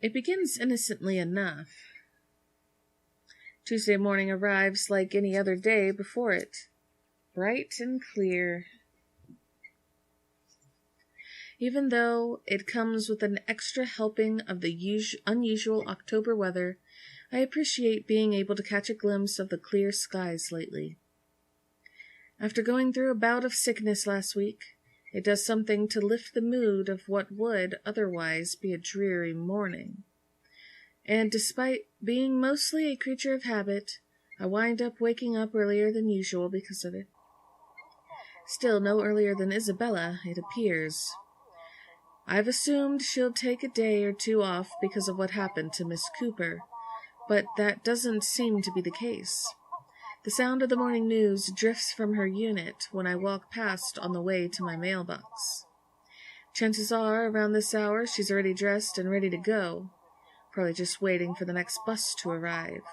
It begins innocently enough. Tuesday morning arrives like any other day before it, bright and clear. Even though it comes with an extra helping of the unusual October weather, I appreciate being able to catch a glimpse of the clear skies lately. After going through a bout of sickness last week, it does something to lift the mood of what would otherwise be a dreary morning. And despite being mostly a creature of habit, I wind up waking up earlier than usual because of it. Still no earlier than Isabella, it appears. I've assumed she'll take a day or two off because of what happened to Miss Cooper, but that doesn't seem to be the case. The sound of the morning news drifts from her unit when I walk past on the way to my mailbox. Chances are, around this hour, she's already dressed and ready to go, probably just waiting for the next bus to arrive.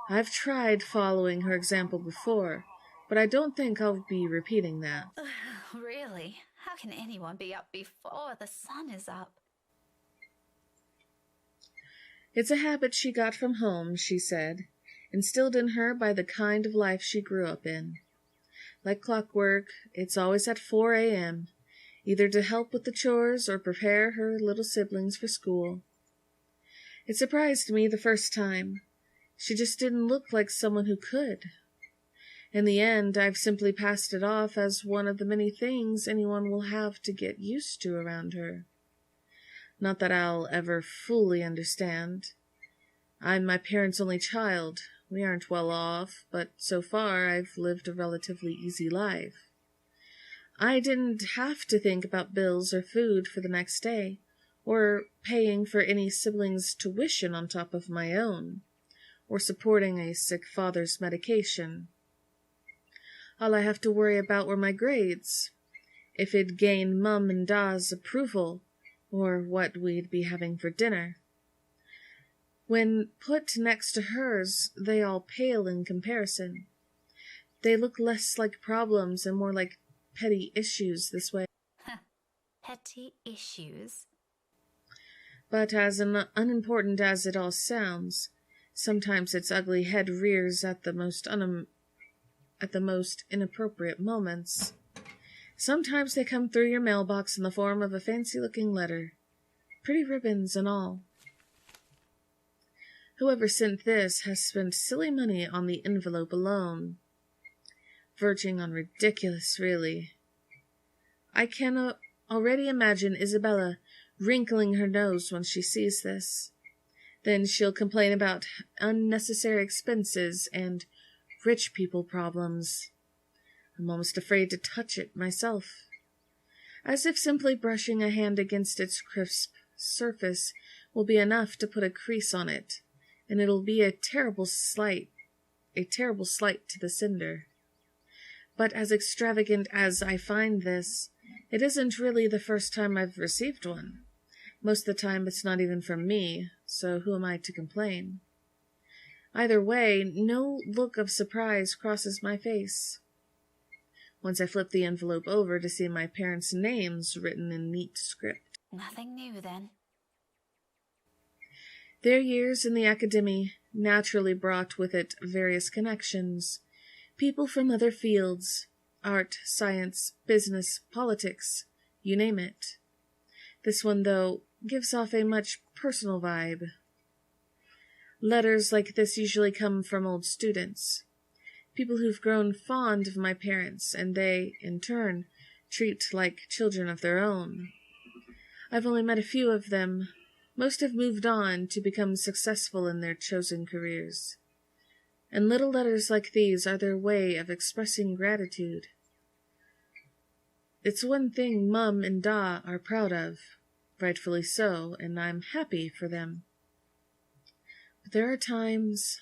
I've tried following her example before, but I don't think I'll be repeating that. Really? How can anyone be up before the sun is up? It's a habit she got from home, she said, instilled in her by the kind of life she grew up in. Like clockwork, it's always at 4 a.m., either to help with the chores or prepare her little siblings for school. It surprised me the first time. She just didn't look like someone who could. In the end, I've simply passed it off as one of the many things anyone will have to get used to around her. Not that I'll ever fully understand. I'm my parents' only child. We aren't well off, but so far I've lived a relatively easy life. I didn't have to think about bills or food for the next day, or paying for any siblings' tuition on top of my own, or supporting a sick father's medication. All I have to worry about were my grades, if it'd gain Mum and Da's approval, or what we'd be having for dinner. When put next to hers, they all pale in comparison. They look less like problems and more like petty issues this way. Petty issues? But as unimportant as it all sounds, sometimes its ugly head rears at the most inappropriate moments. Sometimes they come through your mailbox in the form of a fancy-looking letter, pretty ribbons and all. Whoever sent this has spent silly money on the envelope alone. Verging on ridiculous, really. I can already imagine Isabella wrinkling her nose when she sees this. Then she'll complain about unnecessary expenses and rich people problems. I'm almost afraid to touch it myself. As if simply brushing a hand against its crisp surface will be enough to put a crease on it, and it'll be a terrible slight to the sender. But as extravagant as I find this, it isn't really the first time I've received one. Most of the time it's not even from me, so who am I to complain? Either way, no look of surprise crosses my face. Once I flip the envelope over to see my parents' names written in neat script. Nothing new, then. Their years in the academy naturally brought with it various connections, people from other fields, art, science, business, politics, you name it. This one, though, gives off a much personal vibe. Letters like this usually come from old students, people who've grown fond of my parents, and they, in turn, treat like children of their own. I've only met a few of them. Most have moved on to become successful in their chosen careers. And little letters like these are their way of expressing gratitude. It's one thing Mum and Da are proud of, rightfully so, and I'm happy for them. But there are times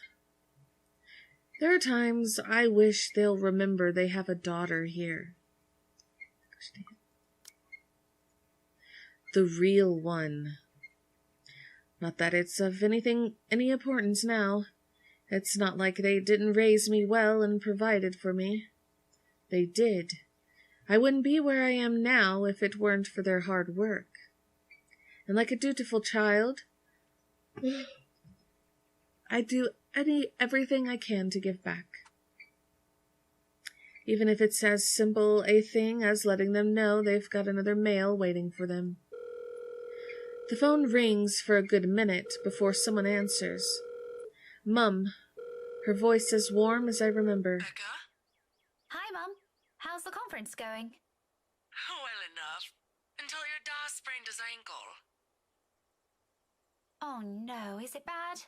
I wish they'll remember they have a daughter here. The real one. Not that it's of any importance now. It's not like they didn't raise me well and provided for me. They did. I wouldn't be where I am now if it weren't for their hard work. and like a dutiful child, I do everything I can to give back. Even if it's as simple a thing as letting them know they've got another mail waiting for them. The phone rings for a good minute before someone answers. Mum, her voice as warm as I remember. Becca? Hi, Mum. How's the conference going? Well enough. Until your dad sprained his ankle. Oh no, is it bad?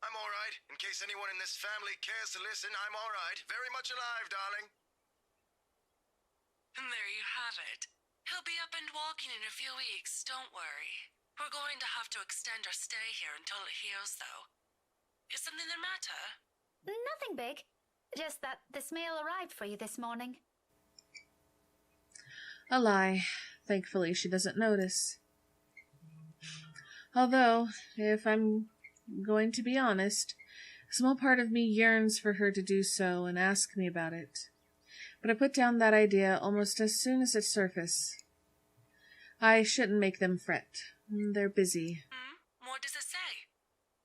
I'm all right. In case anyone in this family cares to listen, I'm all right. Very much alive, darling. And there you have it. He'll be up and walking in a few weeks, don't worry. We're going to have to extend our stay here until it heals, though. Is something the matter? Nothing big. Just that this mail arrived for you this morning. A lie. Thankfully, she doesn't notice. Although, if I'm going to be honest, a small part of me yearns for her to do so and ask me about it. But I put down that idea almost as soon as it surfaced. I shouldn't make them fret. They're busy. What does it say?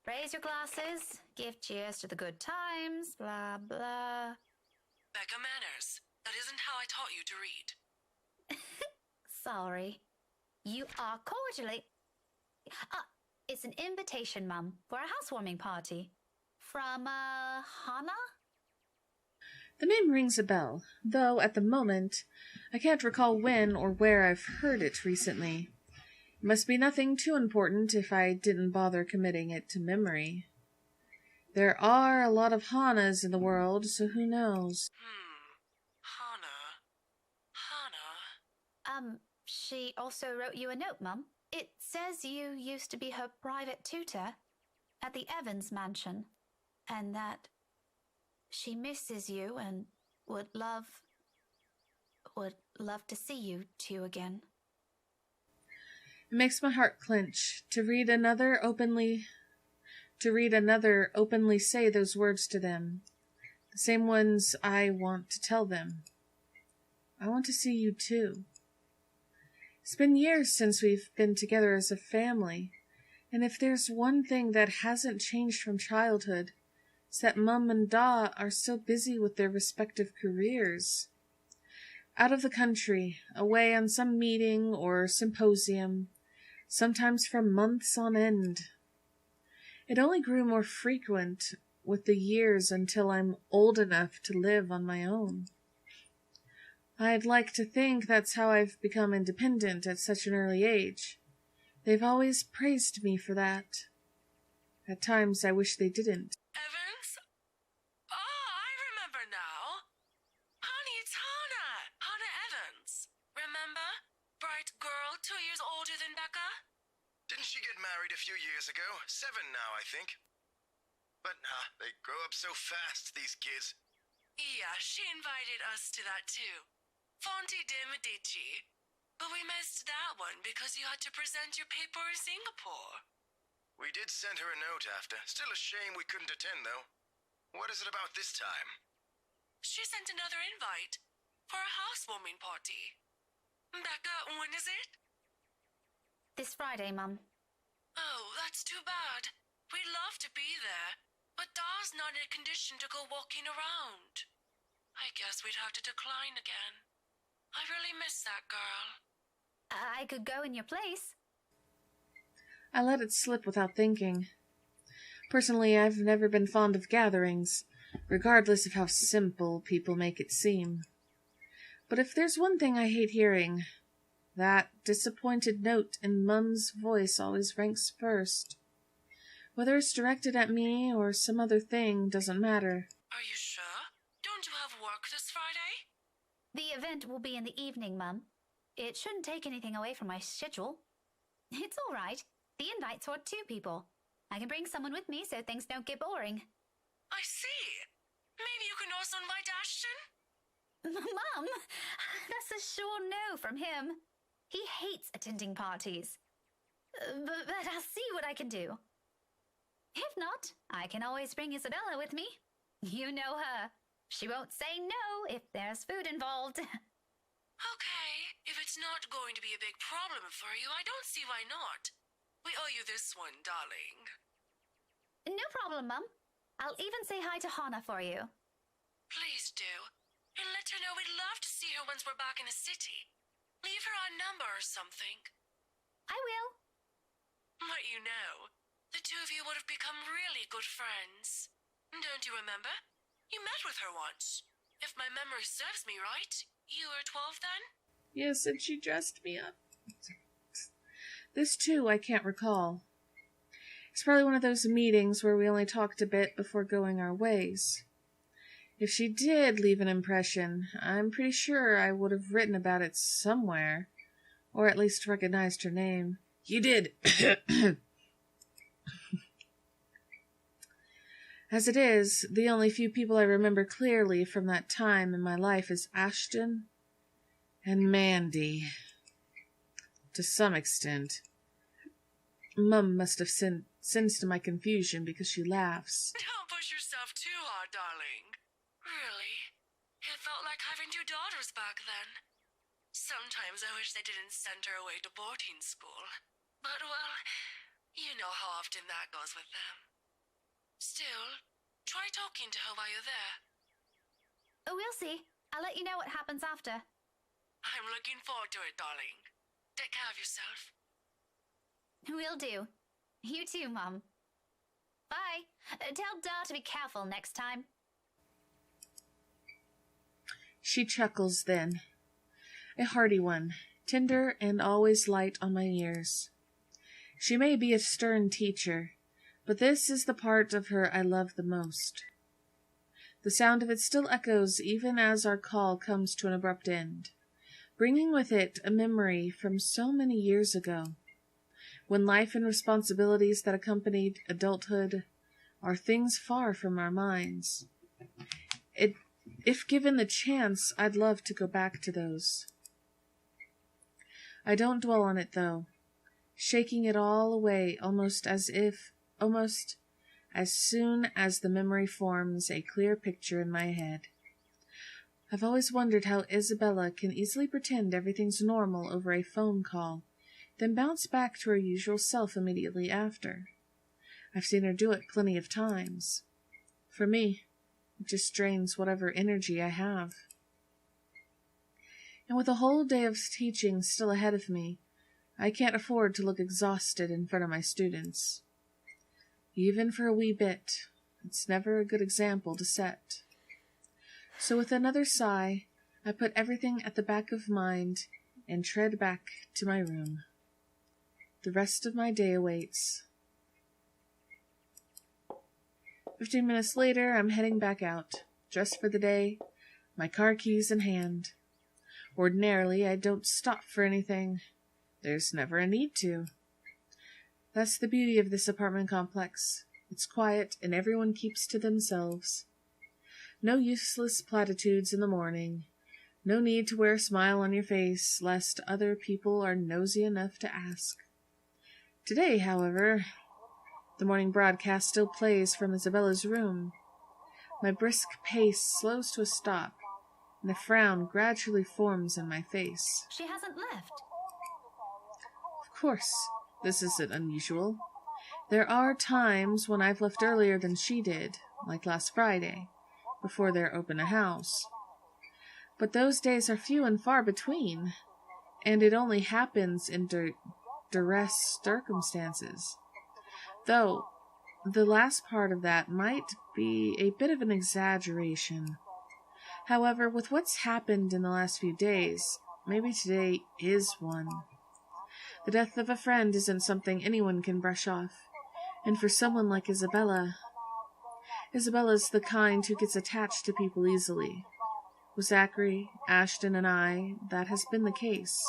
Raise your glasses, give cheers to the good times, blah, blah. Becca manners. That isn't how I taught you to read. Sorry. You are cordially... it's an invitation, Mum, for a housewarming party. From, Hannah? The name rings a bell, though at the moment I can't recall when or where I've heard it recently. It must be nothing too important if I didn't bother committing it to memory. There are a lot of Hannahs in the world, so who knows? Hannah. She also wrote you a note, Mum. It says you used to be her private tutor at the Evans mansion, and that she misses you and would love to see you two again. It makes my heart clench to read another openly say those words to them, the same ones I want to tell them. I want to see you too. It's been years since we've been together as a family, and if there's one thing that hasn't changed from childhood, it's that Mum and Da are still busy with their respective careers. Out of the country, away on some meeting or symposium, sometimes for months on end. It only grew more frequent with the years until I'm old enough to live on my own. I'd like to think that's how I've become independent at such an early age. They've always praised me for that. At times I wish they didn't. Evans? Oh, I remember now. Honey, it's Hannah. Hannah Evans. Remember? Bright girl, 2 years older than Becca? Didn't she get married a few years ago? 7 now, I think. But, they grow up so fast, these kids. Yeah, she invited us to that too. Fonte de Medici. But we missed that one because you had to present your paper in Singapore. We did send her a note after. Still a shame we couldn't attend, though. What is it about this time? She sent another invite for a housewarming party. Becca, when is it? This Friday, Mum. Oh, that's too bad. We'd love to be there, but Da's not in a condition to go walking around. I guess we'd have to decline again. I really miss that girl. I could go in your place. I let it slip without thinking. Personally, I've never been fond of gatherings, regardless of how simple people make it seem. But if there's one thing I hate hearing, that disappointed note in Mum's voice always ranks first. Whether it's directed at me or some other thing doesn't matter. Are you sure? Don't you have work this Friday? The event will be in the evening, Mum. It shouldn't take anything away from my schedule. It's all right. The invite's for 2 people. I can bring someone with me so things don't get boring. I see. Maybe you can also invite Ashton? Mum, that's a sure no from him. He hates attending parties. But I'll see what I can do. If not, I can always bring Isabella with me. You know her. She won't say no if there's food involved. Okay, if it's not not going to be a big problem for you. I don't see why not. We owe you this one, darling. No problem, Mum. I'll even say hi to Hana for you. Please do. And let her know we'd love to see her once we're back in the city. Leave her our number or something. I will. But you know, the two of you would have become really good friends. Don't you remember? You met with her once. If my memory serves me right, you were 12 then? Yes, and she dressed me up. This, too, I can't recall. It's probably one of those meetings where we only talked a bit before going our ways. If she did leave an impression, I'm pretty sure I would have written about it somewhere, or at least recognized her name. You did! As it is, the only few people I remember clearly from that time in my life is Ashton and Mandy. To some extent. Mum must have sensed my confusion because she laughs. Don't push yourself too hard, darling. Really? It felt like having two daughters back then. Sometimes I wish they didn't send her away to boarding school. But, well, you know how often that goes with them. Still, try talking to her while you're there. Oh, we'll see. I'll let you know what happens after. I'm looking forward to it, darling. Take care of yourself. Will do. You too, Mum. Bye. Tell Da to be careful next time. She chuckles then. A hearty one, tender and always light on my ears. She may be a stern teacher, but this is the part of her I love the most. The sound of it still echoes even as our call comes to an abrupt end, bringing with it a memory from so many years ago, when life and responsibilities that accompanied adulthood are things far from our minds. If given the chance, I'd love to go back to those. I don't dwell on it, though, shaking it all away almost as soon as the memory forms a clear picture in my head. I've always wondered how Isabella can easily pretend everything's normal over a phone call, then bounce back to her usual self immediately after. I've seen her do it plenty of times. For me, it just drains whatever energy I have. And with a whole day of teaching still ahead of me, I can't afford to look exhausted in front of my students. Even for a wee bit, it's never a good example to set. So with another sigh, I put everything at the back of mind and tread back to my room. The rest of my day awaits. 15 minutes later, I'm heading back out, dressed for the day, my car keys in hand. Ordinarily, I don't stop for anything. There's never a need to. That's the beauty of this apartment complex. It's quiet, and everyone keeps to themselves. No useless platitudes in the morning. No need to wear a smile on your face, lest other people are nosy enough to ask. Today, however, the morning broadcast still plays from Isabella's room. My brisk pace slows to a stop, and a frown gradually forms in my face. She hasn't left. Of course, this isn't unusual. There are times when I've left earlier than she did, like last Friday, before their open house. But those days are few and far between, and it only happens in duress circumstances. Though, the last part of that might be a bit of an exaggeration. However, with what's happened in the last few days, maybe today is one. The death of a friend isn't something anyone can brush off, and for someone like Isabella's the kind who gets attached to people easily. With Zachary, Ashton, and I, that has been the case.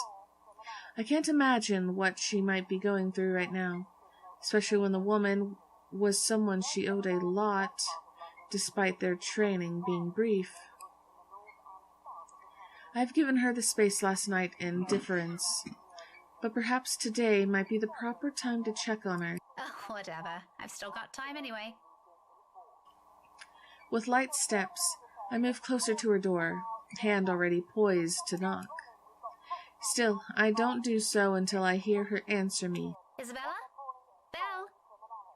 I can't imagine what she might be going through right now, especially when the woman was someone she owed a lot, despite their training being brief. I've given her the space last night in deference, but perhaps today might be the proper time to check on her. Oh, whatever. I've still got time anyway. With light steps, I move closer to her door, hand already poised to knock. Still, I don't do so until I hear her answer me. Isabella? Belle?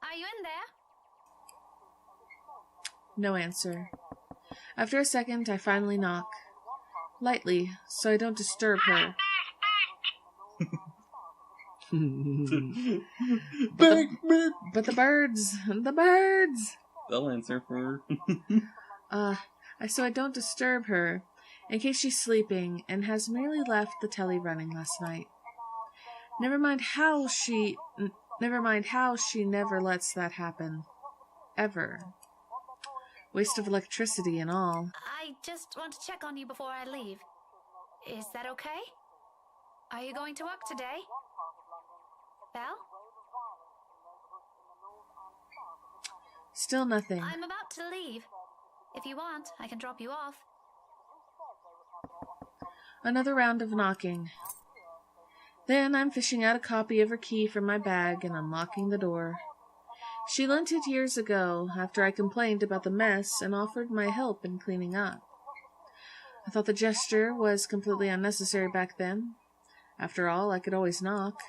Are you in there? No answer. After a second, I finally knock. Lightly, so I don't disturb her. But the birds! The birds! They'll answer for her. So I don't disturb her, in case she's sleeping and has merely left the telly running last night. Never mind how she never lets that happen. Ever. Waste of electricity and all. I just want to check on you before I leave. Is that okay? Are you going to work today? Belle? Still nothing. I'm about to leave. If you want, I can drop you off. Another round of knocking. Then I'm fishing out a copy of her key from my bag and unlocking the door. She lent it years ago, after I complained about the mess and offered my help in cleaning up. I thought the gesture was completely unnecessary back then. After all, I could always knock.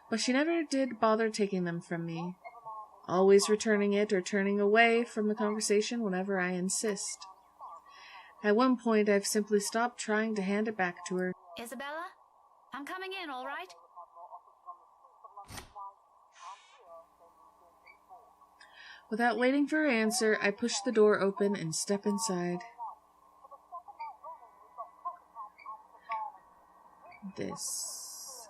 But she never did bother taking them from me, always returning it or turning away from the conversation whenever I insist. At one point, I've simply stopped trying to hand it back to her. Isabella? I'm coming in, all right? Without waiting for her answer, I push the door open and step inside. This.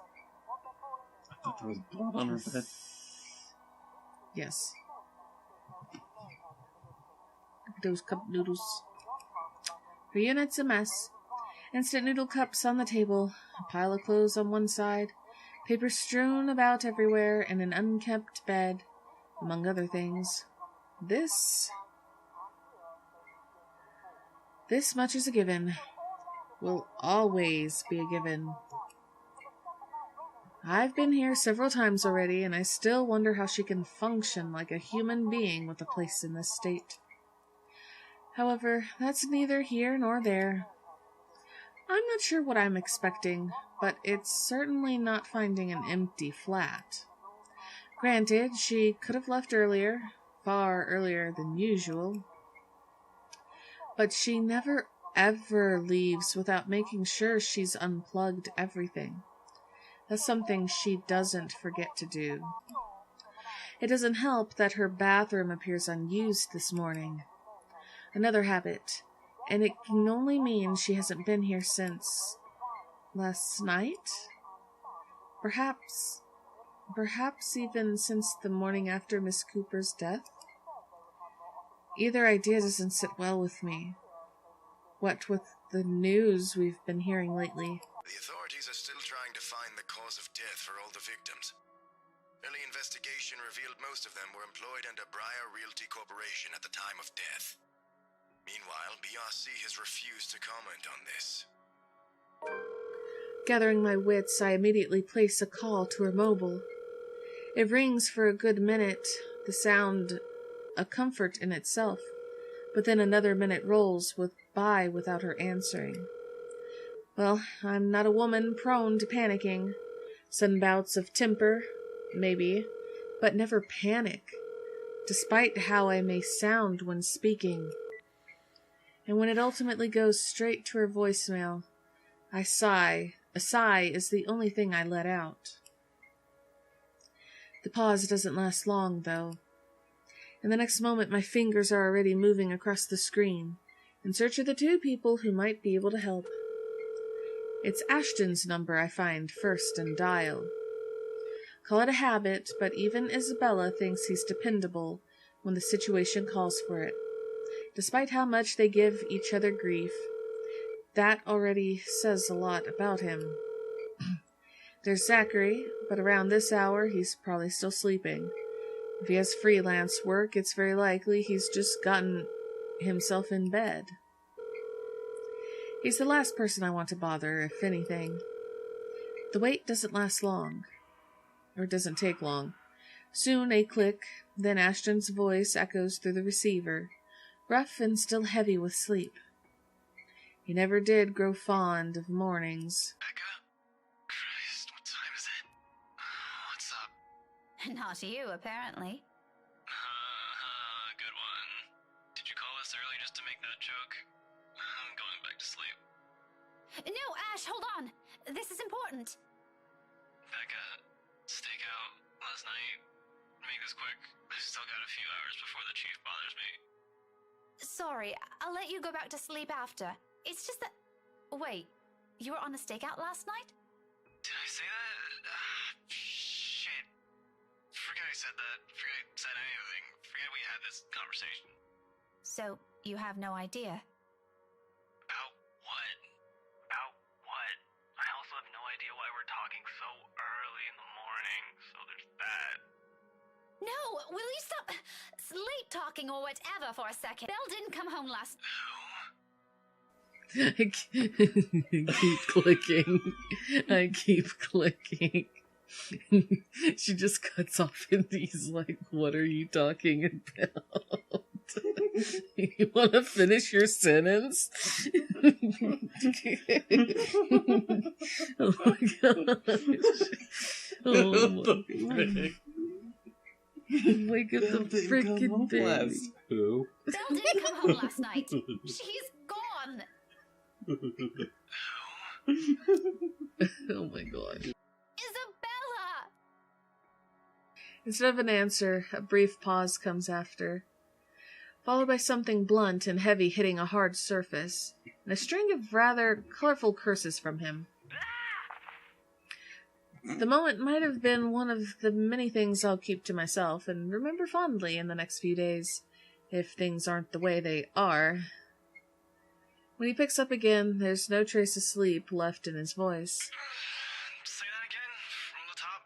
I thought there was blood on her bed. Yes. Look at those cup noodles. Her unit's a mess. Instant noodle cups on the table, a pile of clothes on one side, paper strewn about everywhere, and an unkempt bed, among other things. This much is a given. Will always be a given. I've been here several times already, and I still wonder how she can function like a human being with a place in this state. However, that's neither here nor there. I'm not sure what I'm expecting, but it's certainly not finding an empty flat. Granted, she could have left earlier, far earlier than usual. But she never ever leaves without making sure she's unplugged everything. That's something she doesn't forget to do. It doesn't help that her bathroom appears unused this morning. Another habit, and it can only mean she hasn't been here since last night? Perhaps even since the morning after Miss Cooper's death? Either idea doesn't sit well with me. What with the news we've been hearing lately. The authorities are still trying to find the cause of death for all the victims. Early investigation revealed most of them were employed under Briar Realty Corporation at the time of death. Meanwhile, BRC has refused to comment on this. Gathering my wits, I immediately place a call to her mobile. It rings for a good minute, the sound a comfort in itself, but then another minute rolls by without her answering. Well, I'm not a woman prone to panicking. Sudden bouts of temper, maybe, but never panic, despite how I may sound when speaking. And when it ultimately goes straight to her voicemail, I sigh. A sigh is the only thing I let out. The pause doesn't last long, though. In the next moment, my fingers are already moving across the screen, in search of the two people who might be able to help. It's Ashton's number I find first and dial. Call it a habit, but even Isabella thinks he's dependable when the situation calls for it. Despite how much they give each other grief, that already says a lot about him. There's Zachary, but around this hour he's probably still sleeping. If he has freelance work, it's very likely he's just gotten himself in bed. He's the last person I want to bother, if anything. The wait doesn't last long. Or doesn't take long. Soon a click, then Ashton's voice echoes through the receiver, rough and still heavy with sleep. He never did grow fond of mornings. Becca, Not you, apparently. Good one. Did you call us early just to make that joke? I'm going back to sleep. No, Ash, hold on. This is important. Becca, stakeout last night. Make this quick. I still got a few hours before the chief bothers me. Sorry, I'll let you go back to sleep after. It's just that... Wait, you were on a stakeout last night? Did I say that? Shit. Forget I said that. Forget I said anything. Forget we had this conversation. So, you have no idea? About what? About what? I also have no idea why we're talking so early in the morning, so there's that. No, will you stop sleep talking or whatever for a second? Belle didn't come home last... I keep clicking. I keep clicking. She just cuts off and he's like, what are you talking about? You want to finish your sentence? Oh my gosh. Oh my. Wake up the freaking baby. Who? Belle didn't come home last night. She's gone. Oh my god. Isabella! Instead of an answer, a brief pause comes after, followed by something blunt and heavy hitting a hard surface, and a string of rather colorful curses from him. The moment might have been one of the many things I'll keep to myself and remember fondly in the next few days, if things aren't the way they are. When he picks up again, there's no trace of sleep left in his voice. Say that again, from the top.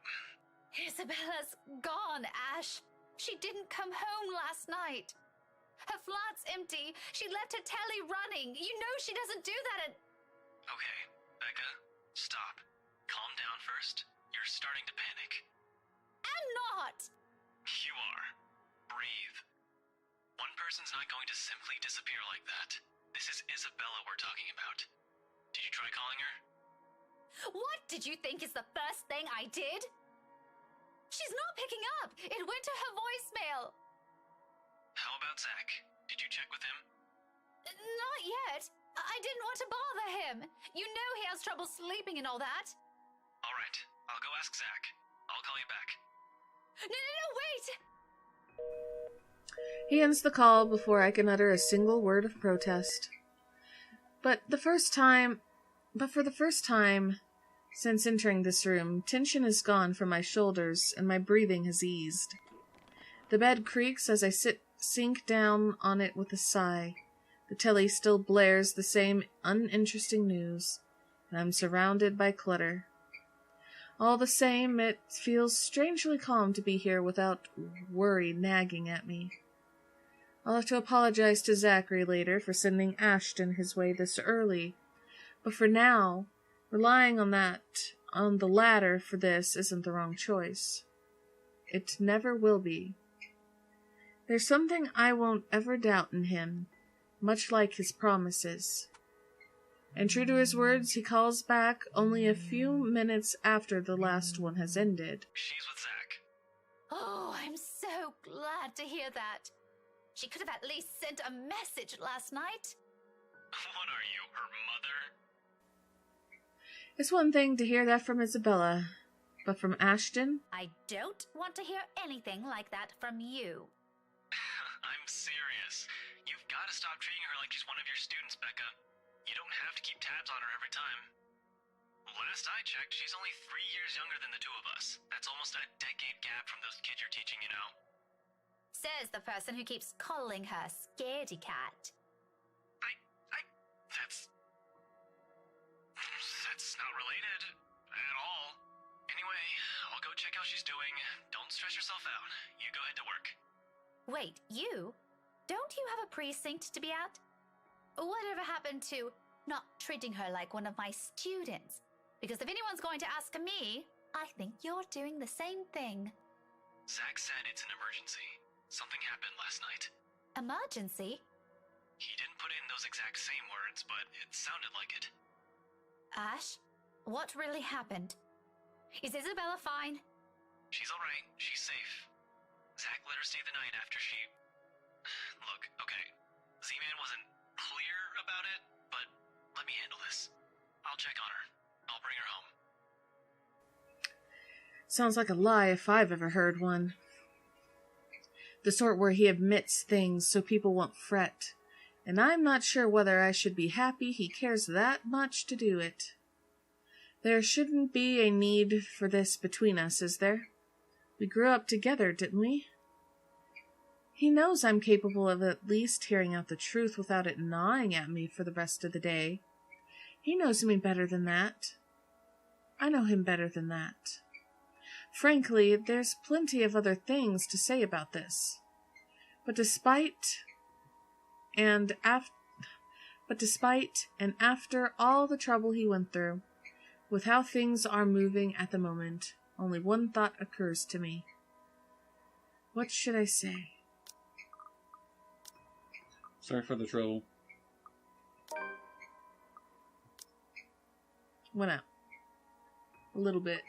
Isabella's gone, Ash. She didn't come home last night. Her flat's empty. She left her telly running. You know she doesn't do that at... Okay, Becca, stop. Calm down first. You're starting to panic. I'm not! You are. Breathe. One person's not going to simply disappear like that. This is Isabella we're talking about. Did you try calling her? What did you think is the first thing I did? She's not picking up. It went to her voicemail. How about Zach? Did you check with him? Not yet. I didn't want to bother him. You know he has trouble sleeping and all that. All right, I'll go ask Zach. I'll call you back. No, wait! He ends the call before I can utter a single word of protest. But for the first time since entering this room, tension is gone from my shoulders and my breathing has eased. The bed creaks as I sink down on it with a sigh. The telly still blares the same uninteresting news, and I'm surrounded by clutter. All the same, it feels strangely calm to be here without worry nagging at me. I'll have to apologize to Zachary later for sending Ashton his way this early, but for now, relying on the latter for this isn't the wrong choice. It never will be. There's something I won't ever doubt in him, much like his promises. And true to his words, he calls back only a few minutes after the last one has ended. She's with Zach. Oh, I'm so glad to hear that. She could have at least sent a message last night. What are you, her mother? It's one thing to hear that from Isabella, but from Ashton? I don't want to hear anything like that from you. I'm serious. You've got to stop treating her like she's one of your students, Becca. You don't have to keep tabs on her every time. Last I checked, she's only 3 years younger than the two of us. That's almost a decade gap from those kids you're teaching, you know. Says the person who keeps calling her Scaredy Cat. That's not related at all. Anyway, I'll go check how she's doing. Don't stress yourself out. You go ahead to work. Wait, you? Don't you have a precinct to be at? Whatever happened to not treating her like one of my students? Because if anyone's going to ask me, I think you're doing the same thing. Zach said it's an emergency. Something happened last night. Emergency? He didn't put in those exact same words, but it sounded like it. Ash, what really happened? Is Isabella fine? She's alright. She's safe. Zach let her stay the night after she... Look, okay. Z-Man wasn't clear about it, but let me handle this. I'll check on her. I'll bring her home. Sounds like a lie if I've ever heard one. The sort where he admits things so people won't fret. And I'm not sure whether I should be happy he cares that much to do it. There shouldn't be a need for this between us, is there? We grew up together, didn't we? He knows I'm capable of at least hearing out the truth without it gnawing at me for the rest of the day. He knows me better than that. I know him better than that. Frankly, there's plenty of other things to say about this. But despite and after all the trouble he went through, with how things are moving at the moment, only one thought occurs to me. What should I say? Sorry for the trouble. Went out. A little bit.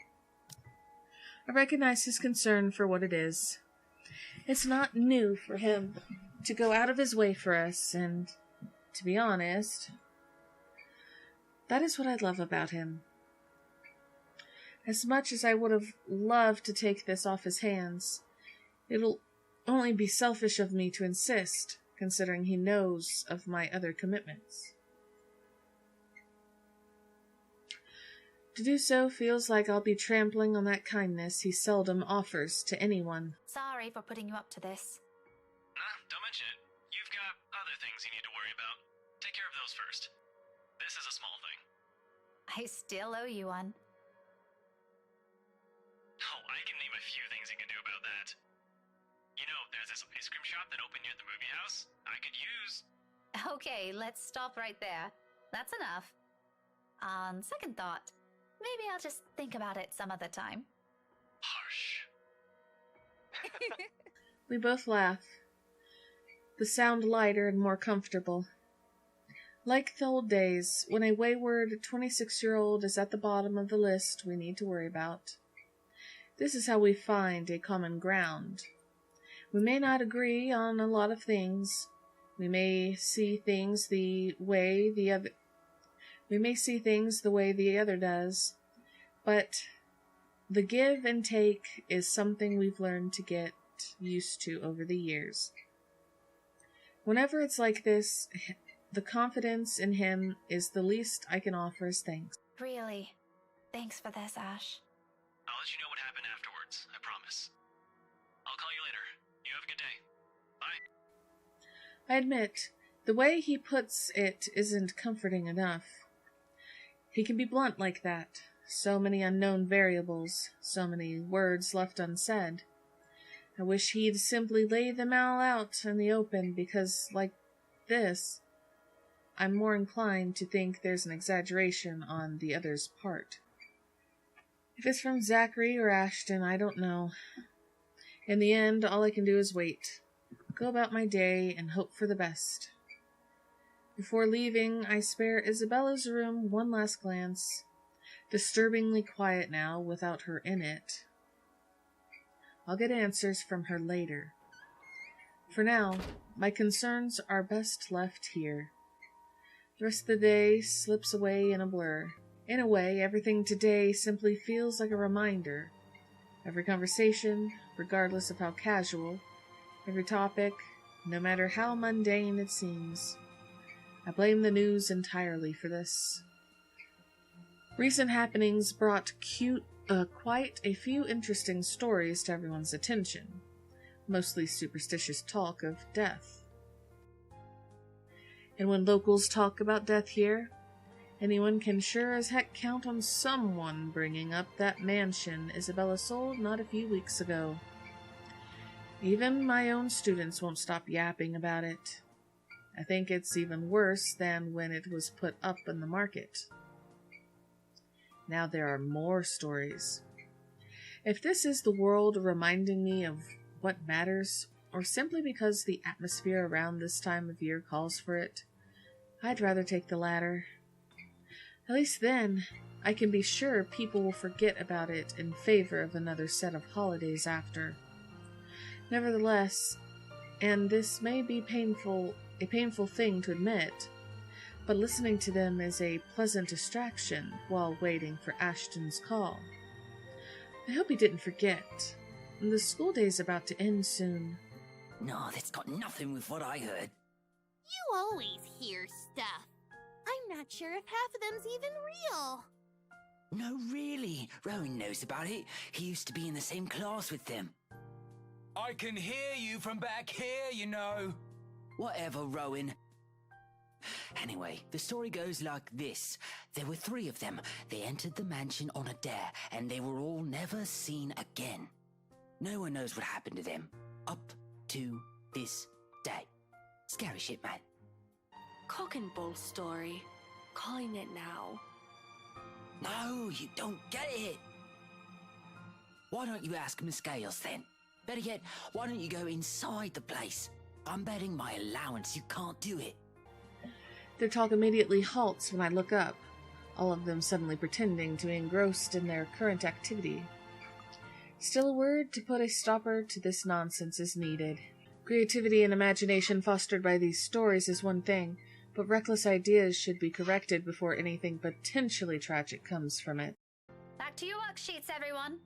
I recognize his concern for what it is. It's not new for him to go out of his way for us, and, to be honest, that is what I love about him. As much as I would have loved to take this off his hands, it'll only be selfish of me to insist, considering he knows of my other commitments. To do so feels like I'll be trampling on that kindness he seldom offers to anyone. Sorry for putting you up to this. Nah, don't mention it. You've got other things you need to worry about. Take care of those first. This is a small thing. I still owe you one. Oh, I can name a few things you can do about that. You know, there's this ice cream shop that opened near the movie house. I could use... Okay, let's stop right there. That's enough. On second thought, maybe I'll just think about it some other time. Harsh. We both laugh. The sound lighter and more comfortable. Like the old days, when a wayward 26-year-old is at the bottom of the list we need to worry about. This is how we find a common ground. We may not agree on a lot of things. We may see things the way the other does, but the give and take is something we've learned to get used to over the years. Whenever it's like this, the confidence in him is the least I can offer as thanks. Really, thanks for this, Ash. I'll let you know what happened afterwards, I promise. I'll call you later. You have a good day. Bye. I admit, the way he puts it isn't comforting enough. He can be blunt like that. So many unknown variables, so many words left unsaid. I wish he'd simply lay them all out in the open, because, like this, I'm more inclined to think there's an exaggeration on the other's part. If it's from Zachary or Ashton, I don't know. In the end, all I can do is wait, go about my day, and hope for the best. Before leaving, I spare Isabella's room one last glance, disturbingly quiet now without her in it. I'll get answers from her later. For now, my concerns are best left here. The rest of the day slips away in a blur. In a way, everything today simply feels like a reminder. Every conversation, regardless of how casual, every topic, no matter how mundane it seems. I blame the news entirely for this. Recent happenings brought quite a few interesting stories to everyone's attention, mostly superstitious talk of death. And when locals talk about death here, anyone can sure as heck count on someone bringing up that mansion Isabella sold not a few weeks ago. Even my own students won't stop yapping about it. I think it's even worse than when it was put up in the market. Now there are more stories. If this is the world reminding me of what matters, or simply because the atmosphere around this time of year calls for it, I'd rather take the latter. At least then, I can be sure people will forget about it in favor of another set of holidays after. Nevertheless, and this may be a painful thing to admit, but listening to them is a pleasant distraction while waiting for Ashton's call. I hope he didn't forget. The school day's about to end soon. No, that's got nothing with what I heard. You always hear stuff. I'm not sure if half of them's even real. No, really. Rowan knows about it. He used to be in the same class with them. I can hear you from back here, you know. Whatever, Rowan. Anyway, the story goes like this. There were 3 of them. They entered the mansion on a dare, and they were all never seen again. No one knows what happened to them. Up to this day. Scary shit, man. Cock and bull story. Calling it now. No, you don't get it. Why don't you ask Miss Gales then? Better yet, why don't you go inside the place? I'm betting my allowance you can't do it. Their talk immediately halts when I look up, all of them suddenly pretending to be engrossed in their current activity. Still, a word to put a stopper to this nonsense is needed. Creativity and imagination fostered by these stories is one thing, but reckless ideas should be corrected before anything potentially tragic comes from it. Back to your worksheets, everyone.